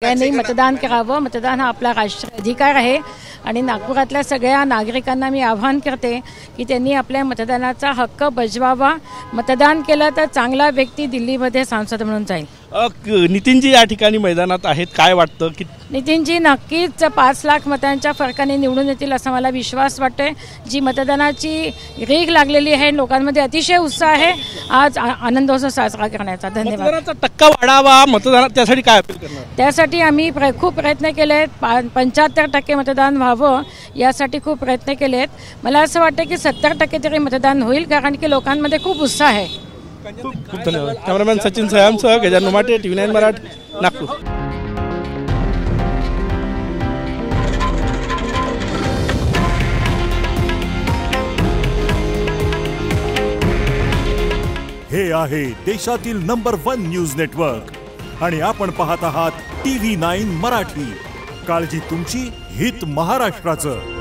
सगळ्यांनी मतदान करावं। मतदान हा आपला राष्ट्रीय अधिकार आहे आणि नागपुरातल्या सगळ्या नागरिकांना मी आवाहन करते की त्यांनी आपल्या मतदानाचा हक्क बजवावा। मतदान केलं तर चांगला व्यक्ती दिल्लीमध्ये सांसद म्हणून जाईल। नितीनजी या ठिकाणी मैदानात आहेत, काय वाटतं की नितीनजी नक्कीच 5 लाख मतांच्या फरकाने निवडून येतील असा मला विश्वास वाटतोय। जी मतदानाची रीग लागलेली आहे, लोकांमध्ये अतिशय उत्साह आहे आज आनंदोत्सव साजरा करण्याचा। धन्यवाद। मतदानाचा टक्का वाढावा मतदानात, त्यासाठी काय अपील करणार? त्यासाठी आम्ही खूप प्रयत्न केले। 75% मतदान व्हावं यासाठी खूप प्रयत्न केलेत। मला असं वाटतं की 70% तरी मतदान होईल, कारण की लोकांमध्ये खूप उत्साह आहे। खूप धन्यवाद। कॅमेरामॅन सचिन सयामसह गजानन माटे, TV9 मराठी, नागपूर। हे आहे देशातील नंबर 1 न्यूज नेटवर्क आणि आपण पाहत आहात TV9 मराठी। काळजी तुमची, हित महाराष्ट्राचं।